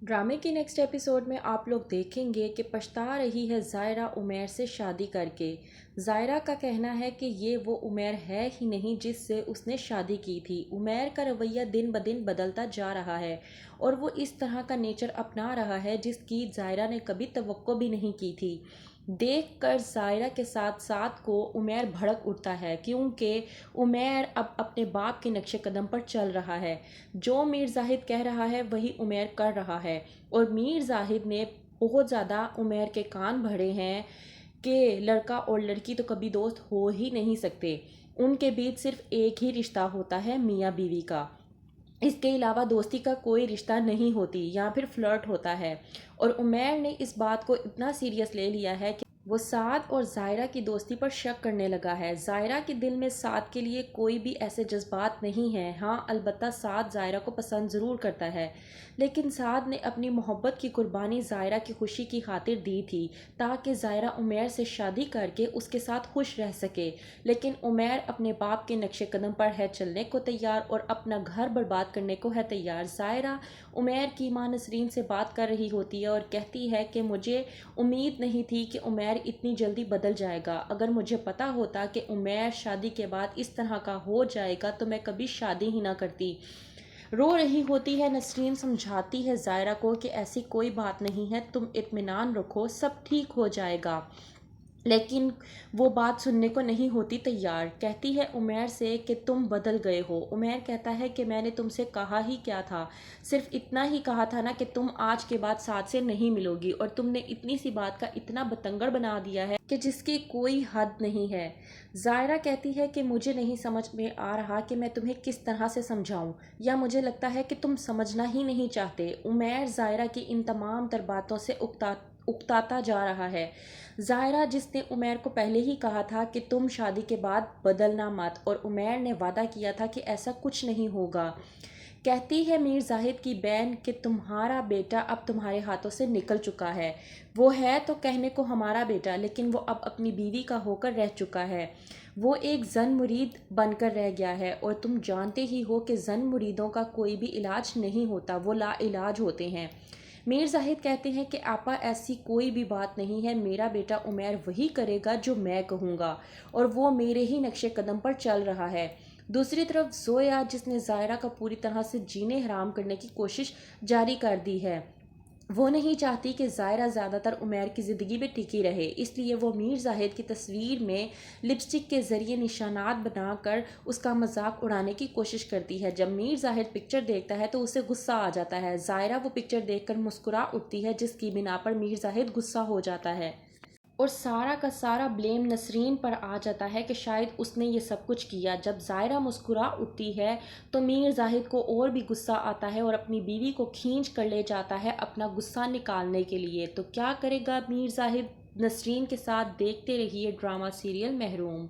ड्रामे की next episode में आप लोग देखेंगे कि पछता रही है ज़ायरा उमैर से शादी करके। ज़ायरा का कहना है कि ये वो उमैर है ही नहीं जिससे उसने शादी की थी। उमैर का रवैया दिन ब दिन बदलता जा रहा है और वो इस तरह का नेचर अपना रहा है जिसकी ज़ायरा ने कभी तवक्को भी नहीं की थी। देख कर ज़ायरा के साथ साथ को उमैर भड़क उठता है क्योंकि उमैर अब अपने बाप के नक्शे कदम पर चल रहा है। जो मीर जाहिद कह रहा है वही उमैर कर रहा है और मीर जाहिद ने बहुत ज़्यादा उमैर के कान भरे हैं कि लड़का और लड़की तो कभी दोस्त हो ही नहीं सकते। उनके बीच सिर्फ एक ही रिश्ता होता है, मियाँ बीवी का। इसके अलावा दोस्ती का कोई रिश्ता नहीं होती या फिर फ्लर्ट होता है। और उमैर ने इस बात को इतना सीरियस ले लिया है कि वो साद और ज़ायरा की दोस्ती पर शक करने लगा है। ज़ायरा के दिल में साद के लिए कोई भी ऐसे जज्बात नहीं हैं। हाँ, अलबत्ता साद ज़ायरा को पसंद ज़रूर करता है, लेकिन साद ने अपनी मोहब्बत की कुर्बानी ज़ायरा की खुशी की खातिर दी थी ताकि ज़ायरा उमैर से शादी करके उसके साथ खुश रह सके। लेकिन उमैर अपने बाप के नक्शे कदम पर है चलने को तैयार और अपना घर बर्बाद करने को है तैयार। ज़ायरा उमैर की मां नसरीन से बात कर रही होती है और कहती है कि मुझे उम्मीद नहीं थी कि उमैर इतनी जल्दी बदल जाएगा। अगर मुझे पता होता कि उमैर शादी के बाद इस तरह का हो जाएगा तो मैं कभी शादी ही ना करती। रो रही होती है नसरीन, समझाती है ज़ायरा को कि ऐसी कोई बात नहीं है, तुम इत्मीनान रखो, सब ठीक हो जाएगा। लेकिन वो बात सुनने को नहीं होती तैयार। कहती है उमैर से कि तुम बदल गए हो। उमैर कहता है कि मैंने तुमसे कहा ही क्या था, सिर्फ इतना ही कहा था ना कि तुम आज के बाद साथ से नहीं मिलोगी, और तुमने इतनी सी बात का इतना बतंगड़ बना दिया है कि जिसकी कोई हद नहीं है। ज़ायरा कहती है कि मुझे नहीं समझ में आ रहा कि मैं तुम्हें किस तरह से समझाऊं, या मुझे लगता है कि तुम समझना ही नहीं चाहते। उमैर ज़ायरा की इन तमाम तर बातों से उकताता जा रहा है। ज़ायरा जिसने उमैर को पहले ही कहा था कि तुम शादी के बाद बदलना मत, और उमैर ने वादा किया था कि ऐसा कुछ नहीं होगा। कहती है मीर जाहिद की बहन कि तुम्हारा बेटा अब तुम्हारे हाथों से निकल चुका है। वो है तो कहने को हमारा बेटा, लेकिन वो अब अपनी बीवी का होकर रह चुका है। वो एक जन मुरीद बनकर रह गया है, और तुम जानते ही हो कि जन मुरीदों का कोई भी इलाज नहीं होता, वो ला इलाज होते हैं। मीर जाहिद कहते हैं कि आपा ऐसी कोई भी बात नहीं है, मेरा बेटा उमैर वही करेगा जो मैं कहूँगा, और वो मेरे ही नक्शे कदम पर चल रहा है। दूसरी तरफ ज़ोया, जिसने ज़ायरा का पूरी तरह से जीने हराम करने की कोशिश जारी कर दी है, वो नहीं चाहती कि ज़ायरा ज़्यादातर उमैर की ज़िंदगी में टिकी रहे, इसलिए वो मीर जाहिद की तस्वीर में लिपस्टिक के ज़रिए निशानात बनाकर उसका मजाक उड़ाने की कोशिश करती है। जब मीर जाहिद पिक्चर देखता है तो उसे गुस्सा आ जाता है। ज़ायरा वो पिक्चर देखकर मुस्कुरा उठती है, जिसकी बिना पर मीर जाहिद गुस्सा हो जाता है और सारा का सारा ब्लेम नसरीन पर आ जाता है कि शायद उसने ये सब कुछ किया। जब ज़ायरा मुस्कुरा उठती है तो मीर जाहिद को और भी गुस्सा आता है और अपनी बीवी को खींच कर ले जाता है अपना गुस्सा निकालने के लिए। तो क्या करेगा मीर जाहिद नसरीन के साथ? देखते रहिए ड्रामा सीरियल महरूम।